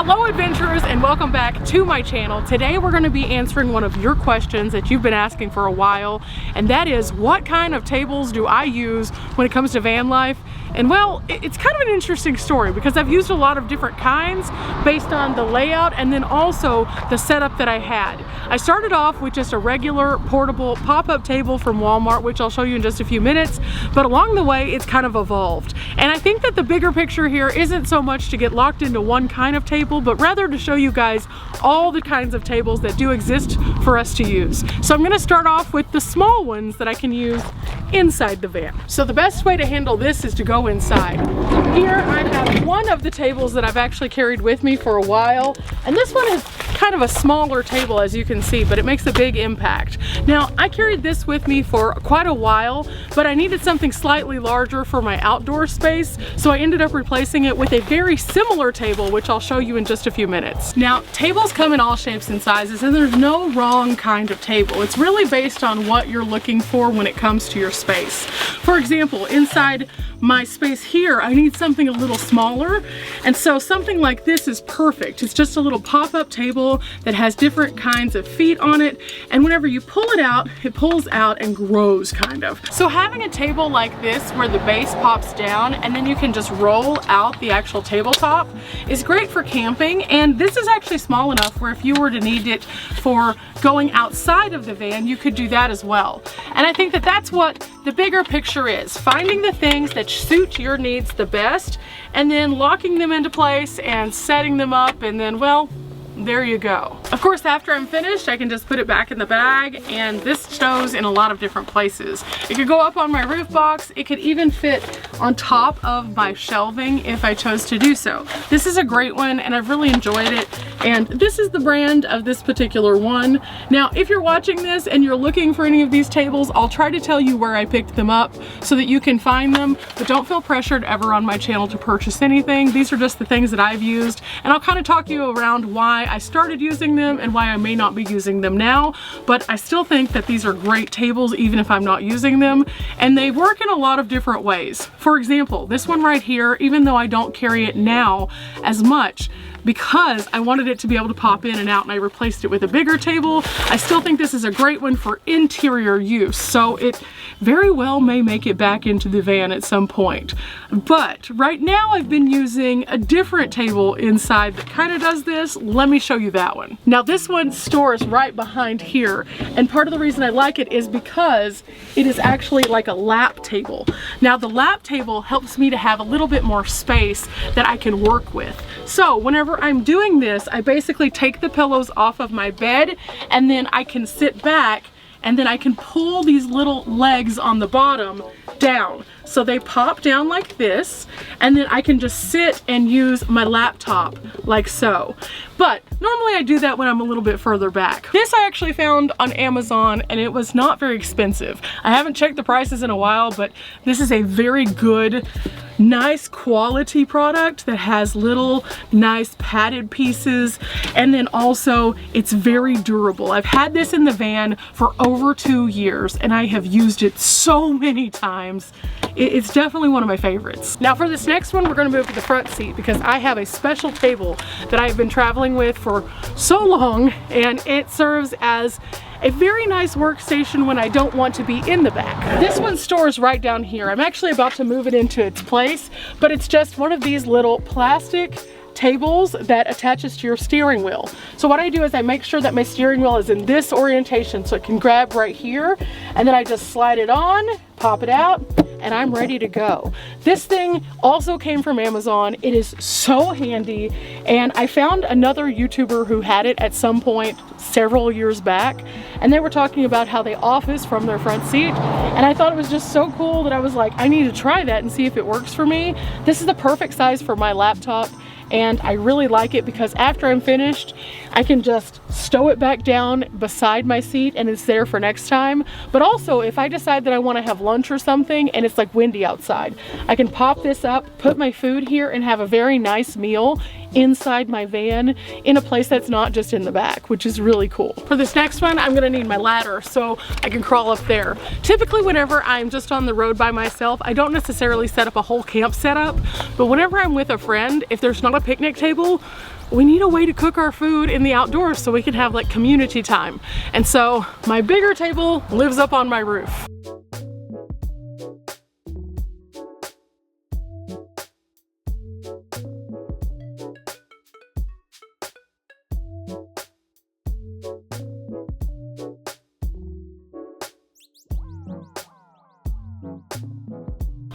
Hello adventurers, and welcome back to my channel. Today we're going to be answering one of your questions that you've been asking for a while, and that is, what kind of tables do I use when it comes to van life? And well, it's kind of an interesting story because I've used a lot of different kinds based on the layout and then also the setup that I had. I started off with just a regular portable pop-up table from Walmart, which I'll show you in just a few minutes, but along the way it's kind of evolved. And I think that the bigger picture here isn't so much to get locked into one kind of table, but rather to show you guys all the kinds of tables that do exist for us to use. So I'm going to start off with the small ones that I can use inside the van. So the best way to handle this is to go inside. Here I have one of the tables that I've actually carried with me for a while, and this one is kind of a smaller table, as you can see, but it makes a big impact. Now, I carried this with me for quite a while, but I needed something slightly larger for my outdoor space, so I ended up replacing it with a very similar table, which I'll show you in just a few minutes. Now, tables come in all shapes and sizes, and there's no wrong kind of table. It's really based on what you're looking for when it comes to your space. For example, inside my space here, I need something a little smaller, and so something like this is perfect. It's just a little pop-up table that has different kinds of feet on it, and whenever you pull it out, it pulls out and grows kind of. So having a table like this where the base pops down and then you can just roll out the actual tabletop is great for camping, and this is actually small enough where if you were to need it for going outside of the van, you could do that as well. And I think that that's what the bigger picture is, finding the things that suit your needs the best and then locking them into place and setting them up, and then, well, there you go. Of course, after I'm finished, I can just put it back in the bag, and this stows in a lot of different places. It could go up on my roof box. It could even fit on top of my shelving if I chose to do so. This is a great one, and I've really enjoyed it, and this is the brand of this particular one. Now, if you're watching this and you're looking for any of these tables, I'll try to tell you where I picked them up so that you can find them, but don't feel pressured ever on my channel to purchase anything. These are just the things that I've used, and I'll kind of talk you around why I started using them and why I may not be using them now, but I still think that these are great tables even if I'm not using them, and they work in a lot of different ways. For example, this one right here, even though I don't carry it now as much, because I wanted it to be able to pop in and out and I replaced it with a bigger table, I still think this is a great one for interior use. So it very well may make it back into the van at some point. But right now I've been using a different table inside that kind of does this. Let me show you that one. Now this one stores right behind here, and part of the reason I like it is because it is actually like a lap table. Now the lap table helps me to have a little bit more space that I can work with. So whenever I'm doing this, I basically take the pillows off of my bed, and then I can sit back, and then I can pull these little legs on the bottom down. So they pop down like this, and then I can just sit and use my laptop like so. But normally I do that when I'm a little bit further back. This I actually found on Amazon, and it was not very expensive. I haven't checked the prices in a while, but this is a very good, nice quality product that has little nice padded pieces, and then also it's very durable. I've had this in the van for over 2 years and I have used it so many times. It's definitely one of my favorites. Now for this next one, we're going to move to the front seat because I have a special table that I've been traveling with for so long, and it serves as a very nice workstation when I don't want to be in the back. This one stores right down here. I'm actually about to move it into its place, but it's just one of these little plastic tables that attaches to your steering wheel. So what I do is I make sure that my steering wheel is in this orientation so it can grab right here, and then I just slide it on, pop it out, and I'm ready to go. This thing also came from Amazon. It is so handy, and I found another YouTuber who had it at some point several years back, and they were talking about how they office from their front seat, and I thought it was just so cool that I was like, I need to try that and see if it works for me. This is the perfect size for my laptop, and I really like it because after I'm finished, I can just stow it back down beside my seat and it's there for next time. But also, if I decide that I want to have lunch or something and it's like windy outside, I can pop this up, put my food here, and have a very nice meal inside my van in a place that's not just in the back, which is really cool. For this next one, I'm gonna need my ladder so I can crawl up there. Typically, whenever I'm just on the road by myself, I don't necessarily set up a whole camp setup, but whenever I'm with a friend, if there's not a picnic table, we need a way to cook our food in the outdoors so we can have like community time. And so my bigger table lives up on my roof.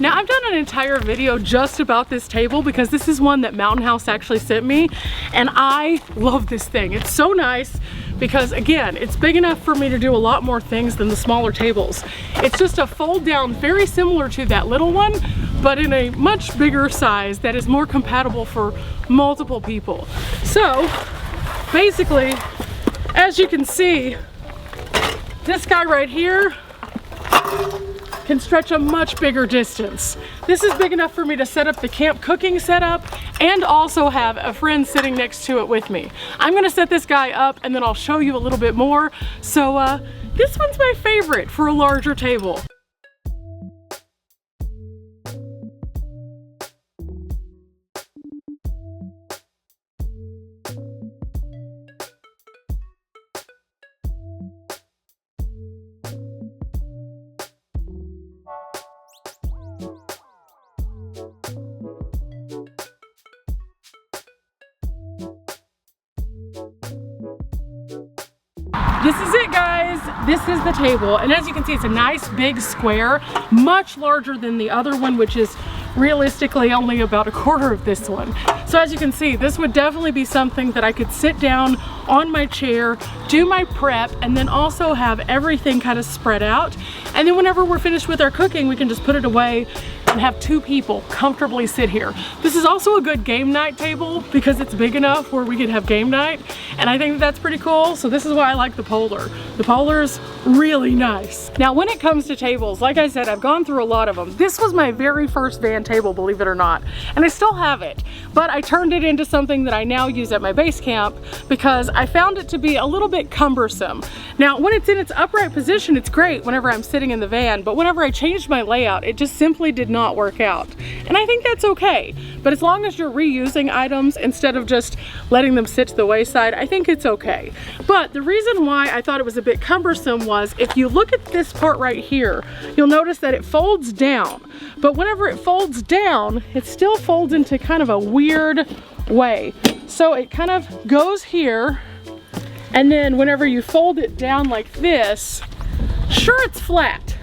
Now I've done an entire video just about this table because this is one that Mountain House actually sent me, and I love this thing. It's so nice because again, it's big enough for me to do a lot more things than the smaller tables. It's just a fold down, very similar to that little one, but in a much bigger size that is more compatible for multiple people. So basically, as you can see, this guy right here can stretch a much bigger distance. This is big enough for me to set up the camp cooking setup and also have a friend sitting next to it with me. I'm gonna set this guy up and then I'll show you a little bit more. So this one's my favorite for a larger table. This is it, guys. This is the table, and as you can see, it's a nice big square, much larger than the other one, which is realistically only about a quarter of this one. So as you can see, this would definitely be something that I could sit down on my chair, do my prep, and then also have everything kind of spread out. And then whenever we're finished with our cooking, we can just put it away and have two people comfortably sit here. This is also a good game night table because it's big enough where we could have game night, and I think that's pretty cool. So this is why I like the Polar. The Polar's really nice. Now when it comes to tables, like I said, I've gone through a lot of them. This was my very first van table, believe it or not, and I still have it, but I turned it into something that I now use at my base camp because I found it to be a little bit cumbersome. Now when it's in its upright position, it's great whenever I'm sitting in the van, but whenever I changed my layout, it just simply did not work out. And I think that's okay. But as long as you're reusing items instead of just letting them sit to the wayside, I think it's okay. But the reason why I thought it was a bit cumbersome was if you look at this part right here, you'll notice that it folds down. But whenever it folds down, it still folds into kind of a weird way. So it kind of goes here, and then whenever you fold it down like this, sure, it's flat,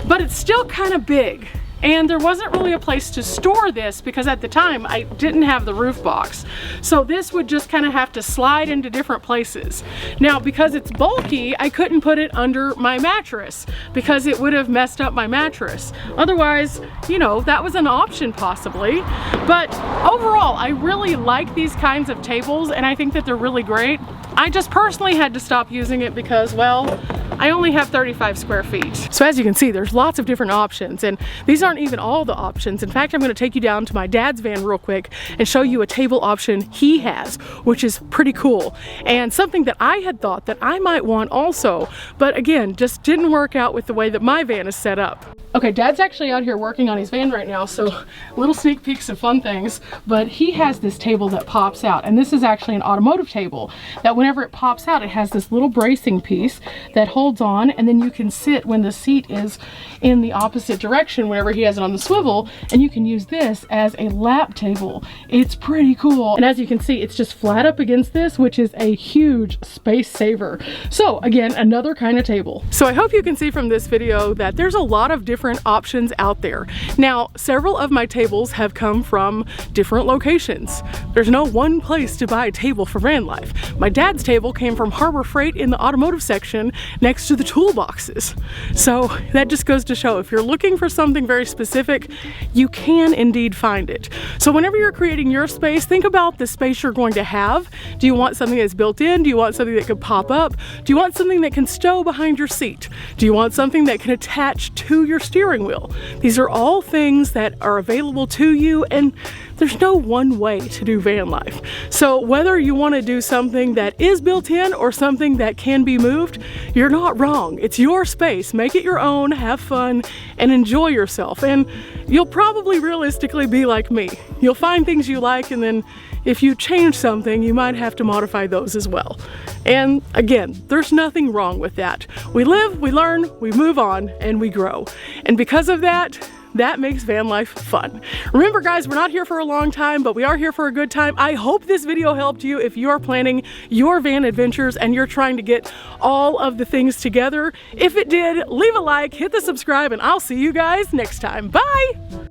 but it's still kind of big. And there wasn't really a place to store this because at the time I didn't have the roof box. So this would just kind of have to slide into different places. Now because it's bulky, I couldn't put it under my mattress because it would have messed up my mattress. Otherwise, you know, that was an option possibly. But overall, I really like these kinds of tables and I think that they're really great. I just personally had to stop using it because, well, I only have 35 square feet. So as you can see, there's lots of different options, and these aren't even all the options. In fact, I'm gonna take you down to my dad's van real quick and show you a table option he has, which is pretty cool. And something that I had thought that I might want also, but again, just didn't work out with the way that my van is set up. Okay, Dad's actually out here working on his van right now, so little sneak peeks of fun things, but he has this table that pops out, and this is actually an automotive table that whenever it pops out, it has this little bracing piece that holds on, and then you can sit when the seat is in the opposite direction whenever he has it on the swivel, and you can use this as a lap table. It's pretty cool, and as you can see, it's just flat up against this, which is a huge space saver. So again, another kind of table. So I hope you can see from this video that there's a lot of different options out there. Now, several of my tables have come from different locations. There's no one place to buy a table for van life. My dad's table came from Harbor Freight in the automotive section next to the toolboxes. So that just goes to show if you're looking for something very specific, you can indeed find it. So whenever you're creating your space, think about the space you're going to have. Do you want something that's built in? Do you want something that could pop up? Do you want something that can stow behind your seat? Do you want something that can attach to your steering wheel. These are all things that are available to you, and there's no one way to do van life. So whether you want to do something that is built in or something that can be moved, you're not wrong. It's your space. Make it your own, have fun, and enjoy yourself. And you'll probably realistically be like me. You'll find things you like, and then if you change something, you might have to modify those as well. And again, there's nothing wrong with that. We live, we learn, we move on, and we grow. And because of that, that makes van life fun. Remember guys, we're not here for a long time, but we are here for a good time. I hope this video helped you if you are planning your van adventures and you're trying to get all of the things together. If it did, leave a like, hit the subscribe, and I'll see you guys next time. Bye!